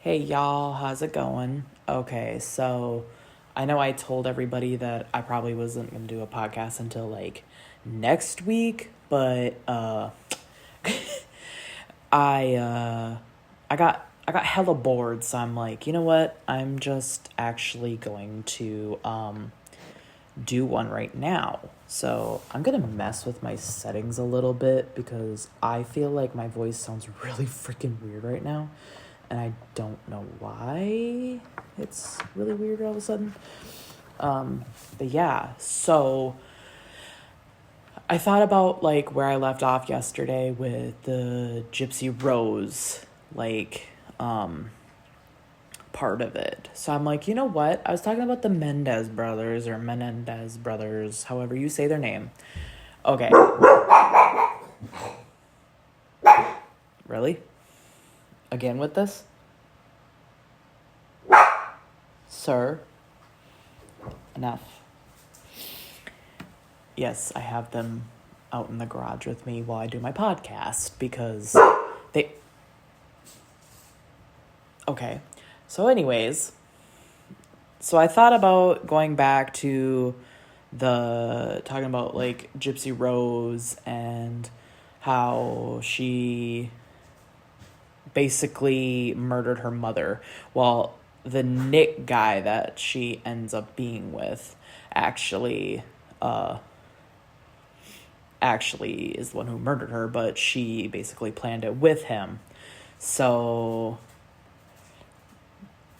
Hey y'all, how's it going? Okay, so I know I told everybody that I probably wasn't gonna do a podcast until like next week, but I uh I got hella bored, so I'm like, you know what? I'm just actually going to do one right now. So I'm gonna mess with my settings a little bit because I feel like my voice sounds really freaking weird right now. And I don't know why it's really weird all of a sudden. But yeah, so I thought about like where I left off yesterday with the Gypsy Rose, like, part of it. So I'm like, you know what? I was talking about the Menendez brothers, however you say their name. Okay. Really? Again with this? Sir? Enough. Yes, I have them out in the garage with me while I do my podcast because they... Okay. So anyways, so I thought about going back to talking about like Gypsy Rose and how she basically murdered her mother. Well, the Nick guy that she ends up being with actually is the one who murdered her, but she basically planned it with him. So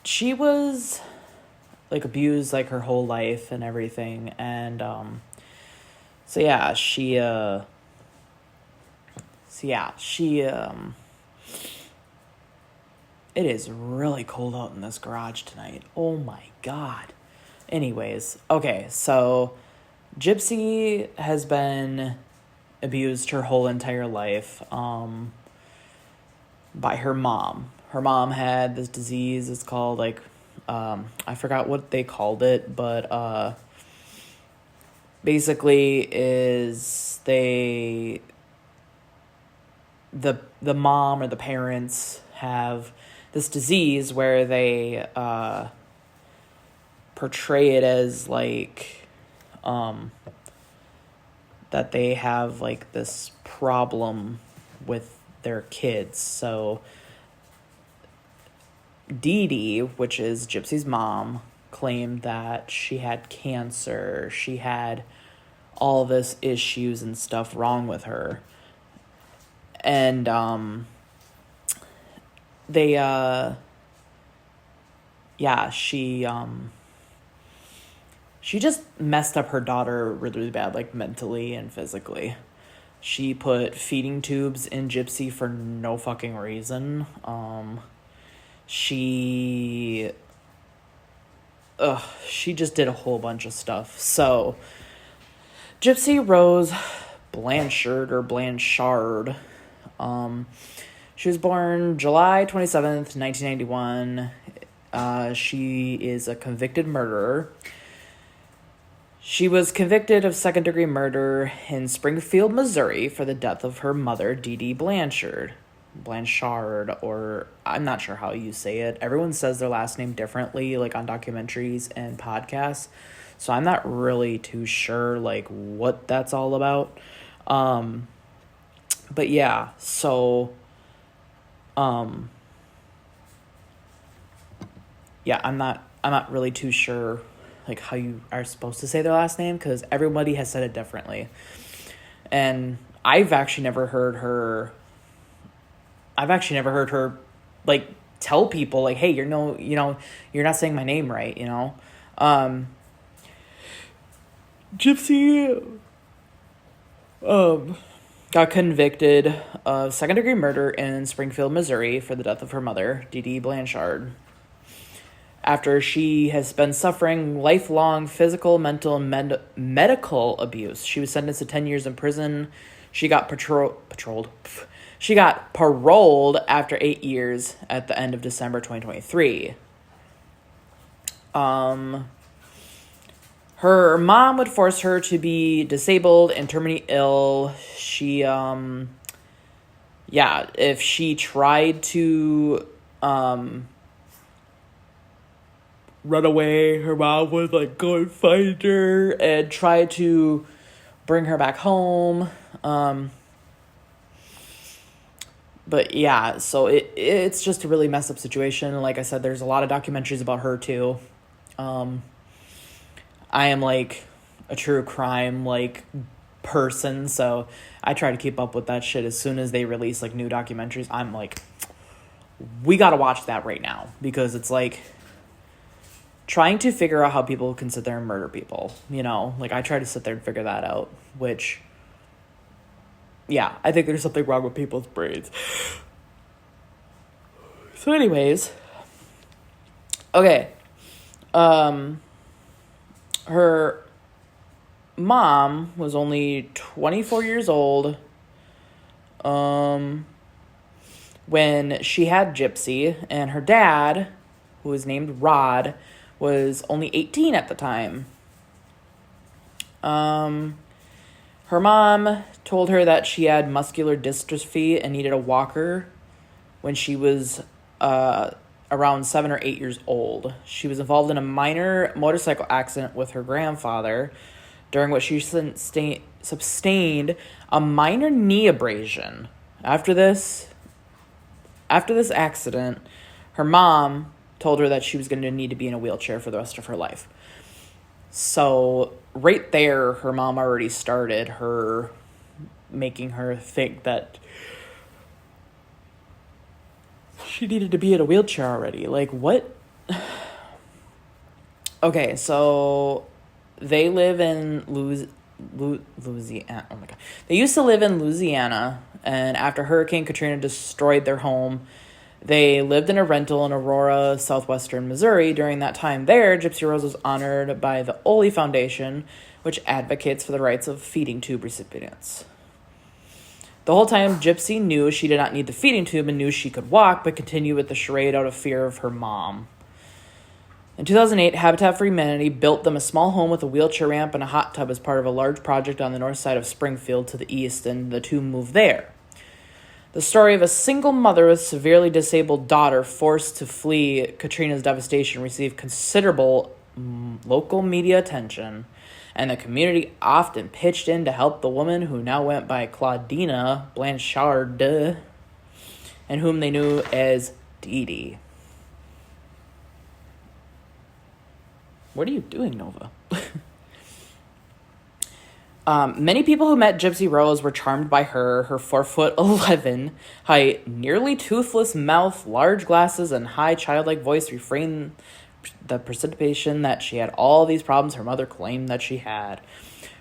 she was like abused like her whole life and everything, and so yeah, it is really cold out in this garage tonight. Oh my god. Anyways, okay, so Gypsy has been abused her whole entire life by her mom. Her mom had this disease. It's called like I forgot what they called it, but basically is the mom or the parents have this disease where they portray it as like that they have like this problem with their kids. So Dee Dee, which is Gypsy's mom, claimed that she had cancer. She had all this issues and stuff wrong with her. And she just messed up her daughter really, really bad, like mentally and physically. She put feeding tubes in Gypsy for no fucking reason. She just did a whole bunch of stuff. So Gypsy Rose Blanchard. She was born July 27th, 1991. She is a convicted murderer. She was convicted of second-degree murder in Springfield, Missouri, for the death of her mother, Dee Dee Blanchard, or I'm not sure how you say it. Everyone says their last name differently, like on documentaries and podcasts. So I'm not really too sure, like, what that's all about. But yeah, so, yeah, I'm not really too sure, like, how you are supposed to say their last name, because everybody has said it differently. And I've actually never heard her, like, tell people, like, hey, you're not saying my name right, you know? Gypsy, got convicted of second-degree murder in Springfield, Missouri for the death of her mother, Dee Dee Blanchard. After she has been suffering lifelong physical, mental, and medical abuse. She was sentenced to 10 years in prison. She got She got paroled after 8 years at the end of December 2023. Her mom would force her to be disabled and terminally ill. She, if she tried to, run away. Her mom would like go and find her and try to bring her back home. But yeah, so it's just a really messed up situation. Like I said, there's a lot of documentaries about her too. I am like a true crime like person, so I try to keep up with that shit. As soon as they release like new documentaries, I'm like, we gotta watch that right now, because it's like trying to figure out how people can sit there and murder people, you know? Like, I try to sit there and figure that out, which, yeah, I think there's something wrong with people's brains. So anyways, okay, her mom was only 24 years old when she had Gypsy, and her dad, who was named Rod, was only 18 at the time. Her mom told her that she had muscular dystrophy and needed a walker when she was around 7 or 8 years old. She was involved in a minor motorcycle accident with her grandfather, during which she sustained a minor knee abrasion. After this accident, her mom told her that she was going to need to be in a wheelchair for the rest of her life. So right there, her mom already started her making her think that she needed to be in a wheelchair already. Like, what? Okay, so they live in Louisiana. Oh my God. They used to live in Louisiana, and after Hurricane Katrina destroyed their home, they lived in a rental in Aurora, southwestern Missouri. During that time there, Gypsy Rose was honored by the Ole Foundation, which advocates for the rights of feeding tube recipients. The whole time, Gypsy knew she did not need the feeding tube and knew she could walk, but continued with the charade out of fear of her mom. In 2008, Habitat for Humanity built them a small home with a wheelchair ramp and a hot tub as part of a large project on the north side of Springfield to the east, and the two moved there. The story of a single mother with severely disabled daughter forced to flee Katrina's devastation received considerable local media attention, and the community often pitched in to help the woman, who now went by Claudina Blanchard, and whom they knew as Dee Dee. What are you doing, Nova? Many people who met Gypsy Rose were charmed by her 4'11" height, nearly toothless mouth, large glasses, and high childlike voice refrained the precipitation that she had all these problems her mother claimed that she had.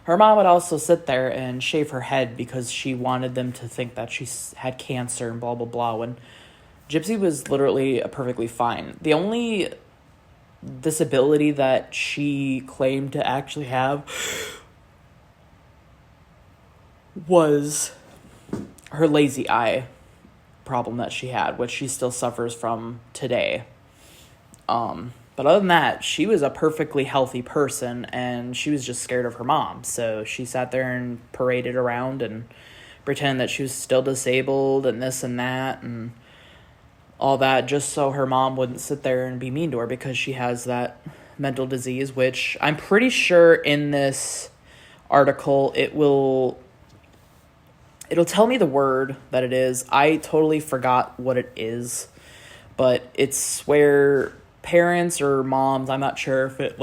Her mom would also sit there and shave her head because she wanted them to think that she had cancer and blah, blah, blah, when Gypsy was literally perfectly fine. The only disability that she claimed to actually have was her lazy eye problem that she had, which she still suffers from today. But other than that, she was a perfectly healthy person, and she was just scared of her mom. So she sat there and paraded around and pretended that she was still disabled and this and that and all that, just so her mom wouldn't sit there and be mean to her, because she has that mental disease, which I'm pretty sure in this article it'll tell me the word that it is. I totally forgot what it is, but it's where parents or moms, I'm not sure if it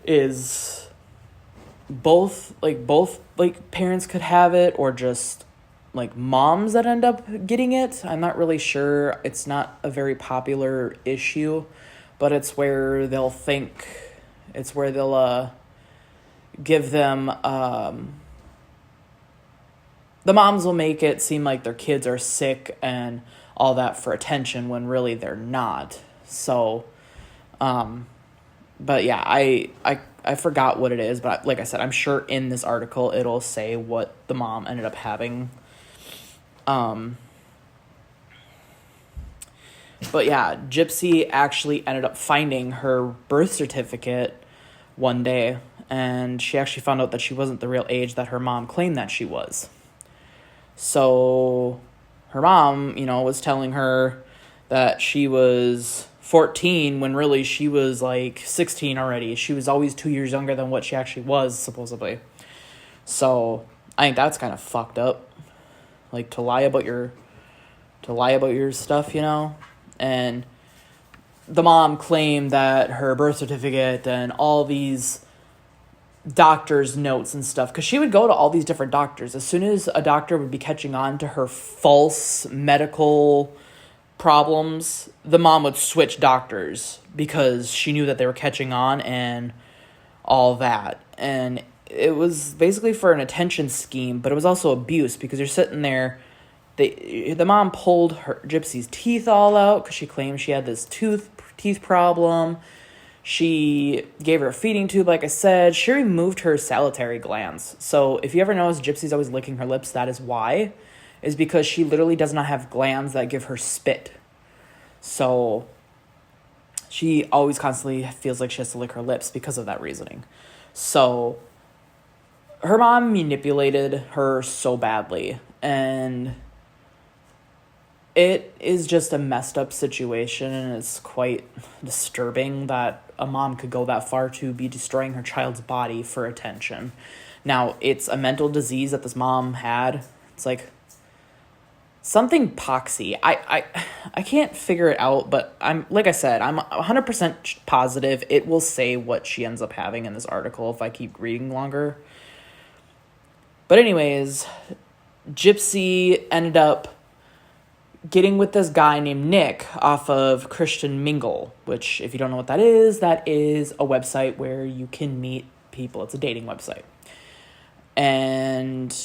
is both parents could have it, or just like moms that end up getting it. I'm not really sure. It's not a very popular issue, but it's where they'll give them, the moms will make it seem like their kids are sick and all that for attention, when really they're not. So, but yeah, I forgot what it is, but like I said, I'm sure in this article it'll say what the mom ended up having. But yeah, Gypsy actually ended up finding her birth certificate one day, and she actually found out that she wasn't the real age that her mom claimed that she was. So her mom, was telling her that she was 14 when really she was like 16 already. She was always 2 years younger than what she actually was, supposedly. So I think that's kind of fucked up. Like, to lie about your stuff, you know? And the mom claimed that her birth certificate and all these doctor's notes and stuff, because she would go to all these different doctors. As soon as a doctor would be catching on to her false medical problems, the mom would switch doctors because she knew that they were catching on and all that. And it was basically for an attention scheme, but it was also abuse, because you're sitting there. The mom pulled her Gypsy's teeth all out because she claimed she had this teeth problem. She gave her a feeding tube, like I said. She removed her salivary glands. So if you ever notice Gypsy's always licking her lips, that is why. Is because she literally does not have glands that give her spit. So she always constantly feels like she has to lick her lips because of that reasoning. So her mom manipulated her so badly. And it is just a messed up situation, and it's quite disturbing that a mom could go that far to be destroying her child's body for attention. Now, it's a mental disease that this mom had. It's like something poxy. I can't figure it out, but I'm 100% positive it will say what she ends up having in this article if I keep reading longer. But anyways, Gypsy ended up getting with this guy named Nick off of Christian Mingle, which, if you don't know what that is a website where you can meet people. It's a dating website. And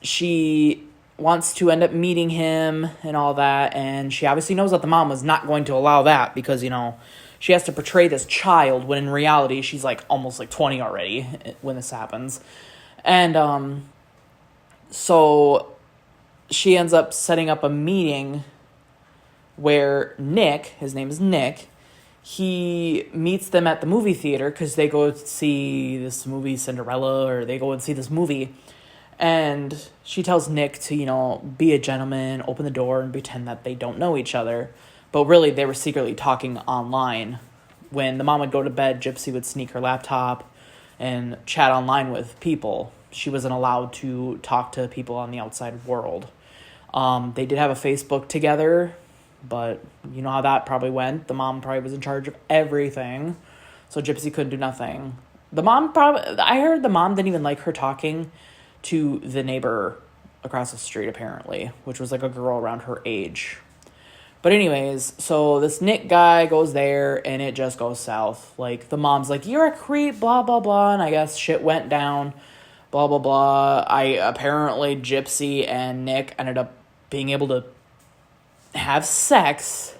she wants to end up meeting him and all that, and she obviously knows that the mom was not going to allow that because, you know, she has to portray this child when in reality she's like almost like 20 already when this happens. And so she ends up setting up a meeting where Nick, his name is Nick, he meets them at the movie theater because they go see this movie Cinderella, or they go and see this movie. And she tells Nick to, you know, be a gentleman, open the door, and pretend that they don't know each other. But really, they were secretly talking online. When the mom would go to bed, Gypsy would sneak her laptop and chat online with people. She wasn't allowed to talk to people on the outside world. They did have a Facebook together, but you know how that probably went. The mom probably was in charge of everything, so Gypsy couldn't do nothing. I heard the mom didn't even like her talking to the neighbor across the street, apparently, which was like a girl around her age. But anyways, so this Nick guy goes there, and it just goes south. Like, the mom's like, you're a creep, blah, blah, blah, and I guess shit went down, blah, blah, blah. Apparently, Gypsy and Nick ended up being able to have sex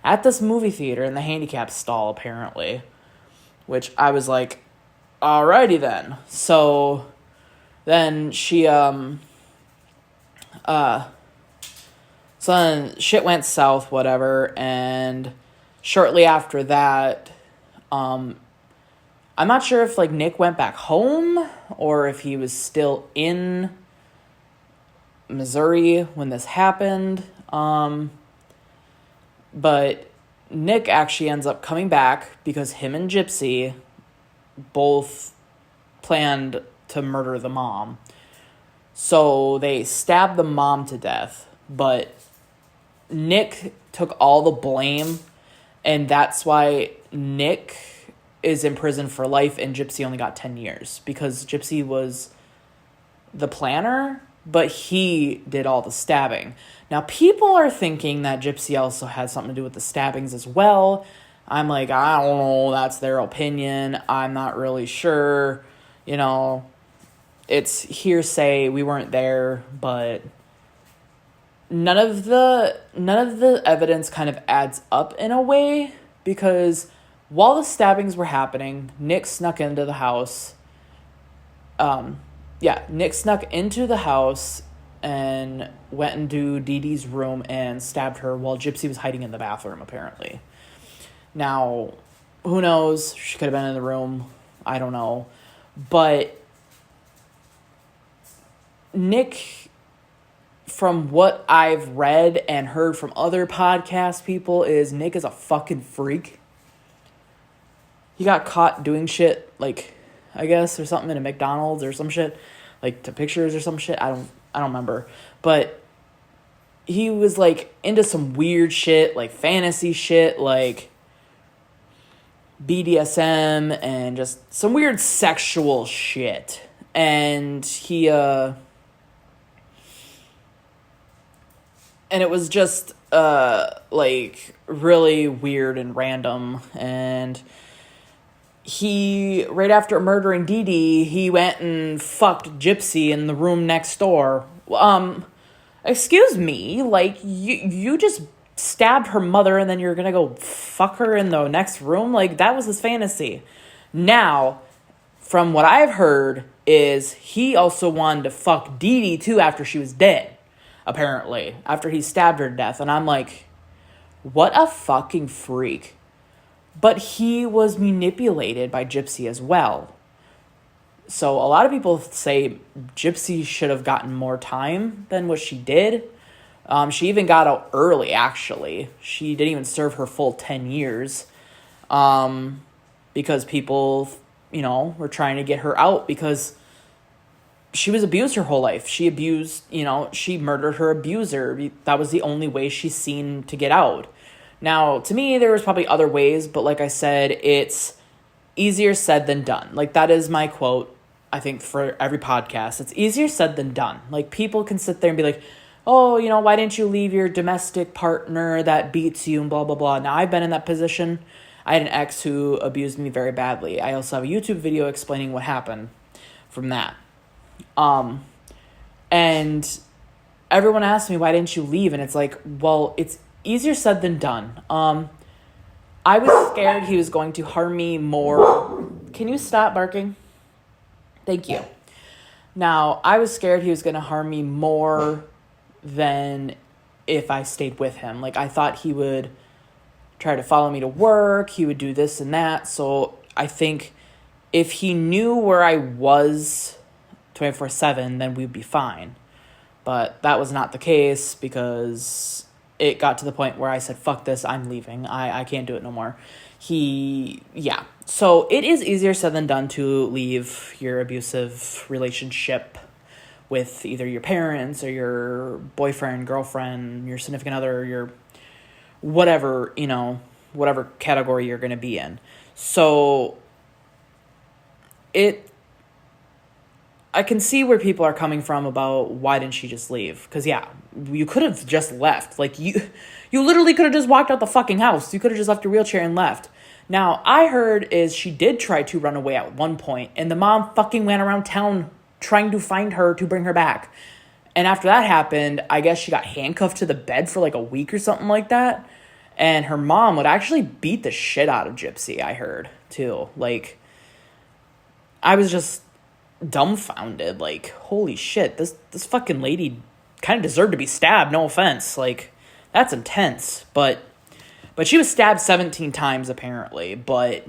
at this movie theater in the handicap stall, apparently. Which I was like, alrighty then. So then she, so then shit went south, whatever, and shortly after that, I'm not sure if, like, Nick went back home or if he was still in Missouri when this happened, but Nick actually ends up coming back because him and Gypsy both planned to murder the mom. So they stabbed the mom to death, but Nick took all the blame, and that's why Nick is in prison for life and Gypsy only got 10 years, because Gypsy was the planner, but he did all the stabbing. Now, people are thinking that Gypsy also has something to do with the stabbings as well. I'm like, I don't know, that's their opinion. I'm not really sure. You know, it's hearsay. We weren't there, but none of the evidence kind of adds up in a way, because while the stabbings were happening, Nick snuck into the house. Nick snuck into the house and went into Dee Dee's room and stabbed her while Gypsy was hiding in the bathroom, apparently. Now, who knows? She could have been in the room. I don't know. But Nick, from what I've read and heard from other podcast people is Nick is a fucking freak. He got caught doing shit, like, I guess, or something in a McDonald's or some shit, like, to pictures or some shit. I don't remember. But he was, like, into some weird shit, like, fantasy shit, like BDSM and just some weird sexual shit. And he, and it was just, like, really weird and random. And he, right after murdering Dee Dee, he went and fucked Gypsy in the room next door. Excuse me, like, you just stabbed her mother and then you're gonna go fuck her in the next room? Like, that was his fantasy. Now, from what I've heard, is he also wanted to fuck Dee Dee too after she was dead, apparently, after he stabbed her to death. And I'm like, what a fucking freak. But he was manipulated by Gypsy as well. So a lot of people say Gypsy should have gotten more time than what she did. She even got out early, actually. She didn't even serve her full 10 years. Because people, were trying to get her out because she was abused her whole life. She abused, she murdered her abuser. That was the only way she's seen to get out. Now, to me, there was probably other ways, but like I said, it's easier said than done. Like, that is my quote, I think, for every podcast. It's easier said than done. Like, people can sit there and be like, oh, why didn't you leave your domestic partner that beats you and blah, blah, blah. Now, I've been in that position. I had an ex who abused me very badly. I also have a YouTube video explaining what happened from that. And everyone asked me, why didn't you leave? And it's like, well, it's easier said than done. I was scared he was going to harm me more. Can you stop barking? Thank you. Now, I was scared he was going to harm me more than if I stayed with him. Like, I thought he would try to follow me to work. He would do this and that. So I think if he knew where I was 24/7, then we'd be fine. But that was not the case because it got to the point where I said, fuck this, I'm leaving. I can't do it no more. So it is easier said than done to leave your abusive relationship with either your parents or your boyfriend, girlfriend, your significant other, your whatever, whatever category you're going to be in. So I can see where people are coming from about why didn't she just leave? Because, you could have just left. Like, you literally could have just walked out the fucking house. You could have just left your wheelchair and left. Now, I heard is she did try to run away at one point, and the mom fucking went around town trying to find her to bring her back. And after that happened, I guess she got handcuffed to the bed for like a week or something like that. And her mom would actually beat the shit out of Gypsy, I heard, too. Like, I was just dumbfounded. Like, holy shit, this fucking lady kind of deserved to be stabbed, no offense. Like, that's intense. But she was stabbed 17 times, apparently. But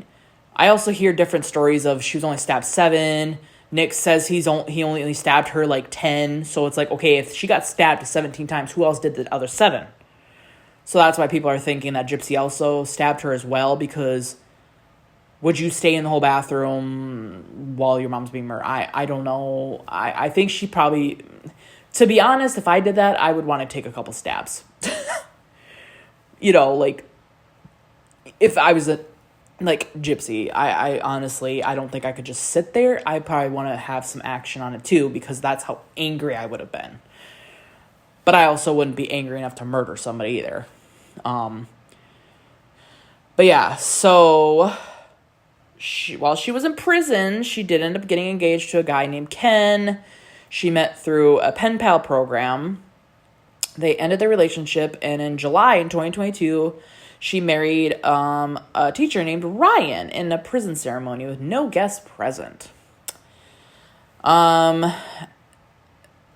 I also hear different stories of she was only stabbed 7. Nick says he only stabbed her like 10. So it's like, okay, if she got stabbed 17 times, who else did the other 7? So that's why people are thinking that Gypsy also stabbed her as well, because would you stay in the whole bathroom while your mom's being murdered? I don't know. I think she probably, to be honest, if I did that, I would want to take a couple stabs. Like, if I was like Gypsy, I honestly, I don't think I could just sit there. I probably want to have some action on it too, because that's how angry I would have been. But I also wouldn't be angry enough to murder somebody either. But yeah, so while she was in prison, she did end up getting engaged to a guy named Ken. She met through a pen pal program. They ended their relationship, and in July in 2022, she married a teacher named Ryan in a prison ceremony with no guests present.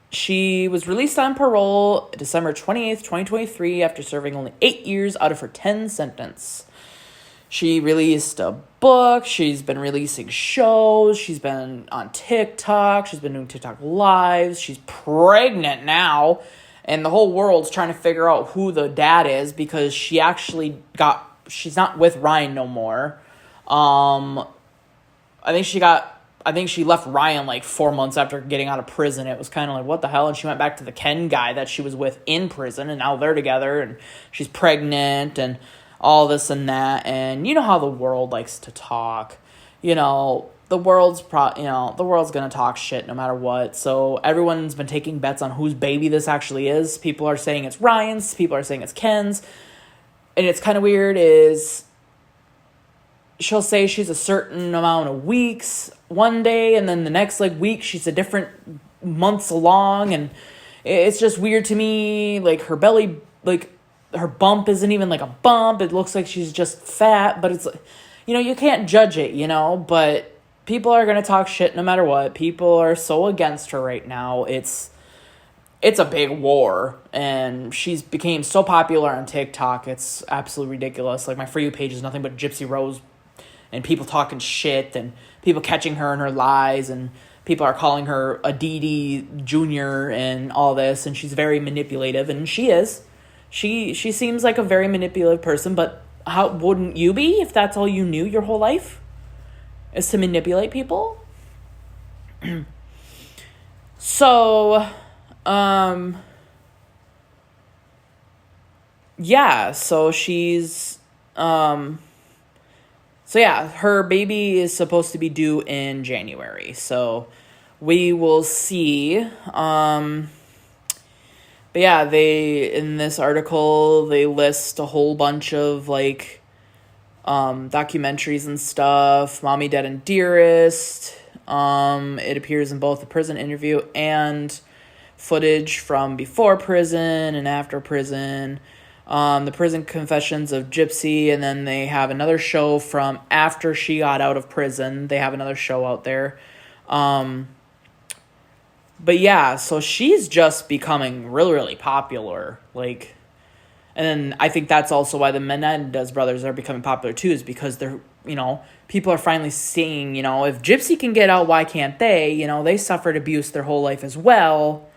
She was released on parole December 28th, 2023, after serving only 8 years out of her 10 sentence. She released a book. She's been releasing shows. She's been on TikTok. She's been doing TikTok lives. She's pregnant now. And the whole world's trying to figure out who the dad is because she's not with Ryan no more. I think she left Ryan like 4 months after getting out of prison. It was kind of like, what the hell? And she went back to the Ken guy that she was with in prison, and now they're together, and she's pregnant, and all this and that. And you know how the world likes to talk. The world's gonna talk shit no matter what. So everyone's been taking bets on whose baby this actually is. People are saying it's Ryan's. People are saying it's Ken's. And it's kind of weird is she'll say she's a certain amount of weeks one day, and then the next week she's a different months along, and it's just weird to me. Like her belly, like her bump isn't even like a bump. It looks like she's just fat, but it's you can't judge it, but people are going to talk shit no matter what. People are so against her right now. It's a big war, and she's became so popular on TikTok. It's absolutely ridiculous. Like my For You page is nothing but Gypsy Rose and people talking shit and people catching her in her lies, and people are calling her a DD Junior and all this, and she's very manipulative, and she is. She seems like a very manipulative person, but how wouldn't you be if that's all you knew your whole life? Is to manipulate people? So, yeah, so she's, her baby is supposed to be due in January, so we will see. But yeah, in this article, they list a whole bunch of, documentaries and stuff. Mommy, Dead, and Dearest. It appears in both the prison interview and footage from before prison and after prison. The prison confessions of Gypsy, and then they have another show from after she got out of prison. They have another show out there. But yeah, so she's just becoming really, really popular. And then I think that's also why the Menendez brothers are becoming popular too, is because they're, people are finally seeing, if Gypsy can get out, why can't they? They suffered abuse their whole life as well.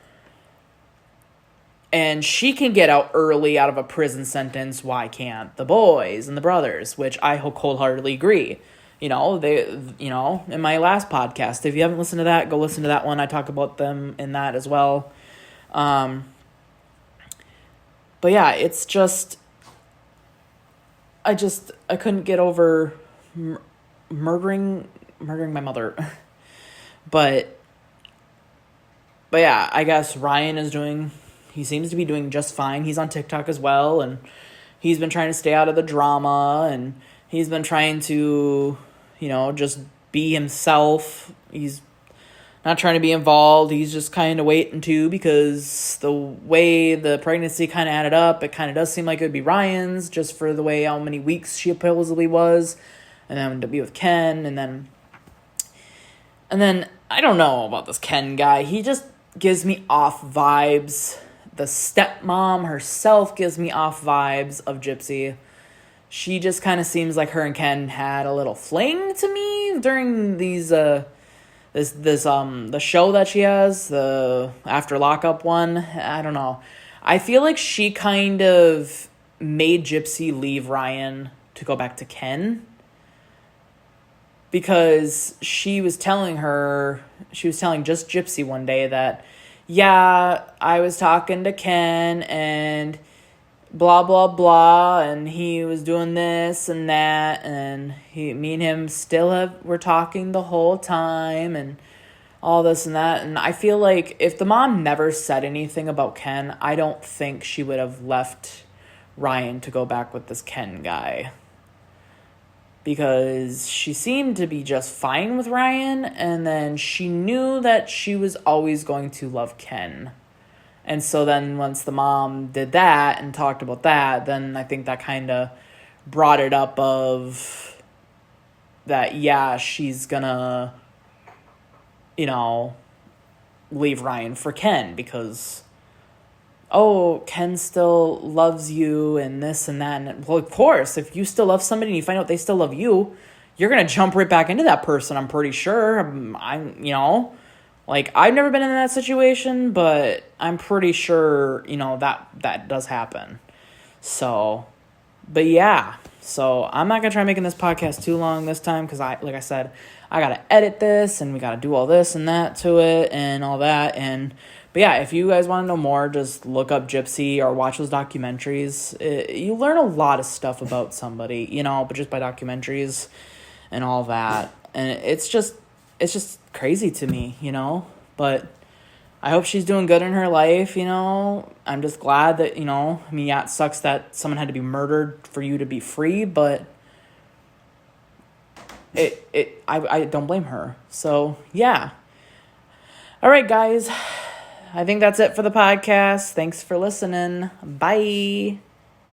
And she can get out early out of a prison sentence. Why can't the boys and the brothers? Which I wholeheartedly agree. In my last podcast, if you haven't listened to that, go listen to that one. I talk about them in that as well. But yeah, it's just, I couldn't get over murdering my mother. But yeah, I guess Ryan he seems to be doing just fine. He's on TikTok as well, and he's been trying to stay out of the drama, and he's been trying to, just be himself. He's not trying to be involved. He's just kind of waiting to, because the way the pregnancy kind of added up, it kind of does seem like it would be Ryan's, just for the way how many weeks she supposedly was, and then to be with Ken, and then I don't know about this Ken guy. He just gives me off vibes. The stepmom herself gives me off vibes of Gypsy. She just kind of seems like her and Ken had a little fling to me during these the show that she has, the After Lockup one. I don't know. I feel like she kind of made Gypsy leave Ryan to go back to Ken, because she was telling just Gypsy one day that, yeah, I was talking to Ken and blah, blah, blah, and he was doing this and that, and me and him were talking the whole time, and all this and that. And I feel like if the mom never said anything about Ken, I don't think she would have left Ryan to go back with this Ken guy. Because she seemed to be just fine with Ryan, and then she knew that she was always going to love Ken. And so then once the mom did that and talked about that, then I think that kind of brought it up of that, yeah, she's gonna, leave Ryan for Ken, because, oh, Ken still loves you and this and that. And well, of course, if you still love somebody and you find out they still love you, you're going to jump right back into that person, I'm pretty sure. Like, I've never been in that situation, but I'm pretty sure, that does happen. So, but yeah. So, I'm not going to try making this podcast too long this time because, like I said, I got to edit this and we got to do all this and that to it and all that. But yeah, if you guys want to know more, just look up Gypsy or watch those documentaries. You learn a lot of stuff about somebody, but just by documentaries and all that. And it's just crazy to me, But I hope she's doing good in her life, I'm just glad that, yeah, it sucks that someone had to be murdered for you to be free, but I don't blame her. So, yeah. All right, guys. I think that's it for the podcast. Thanks for listening. Bye.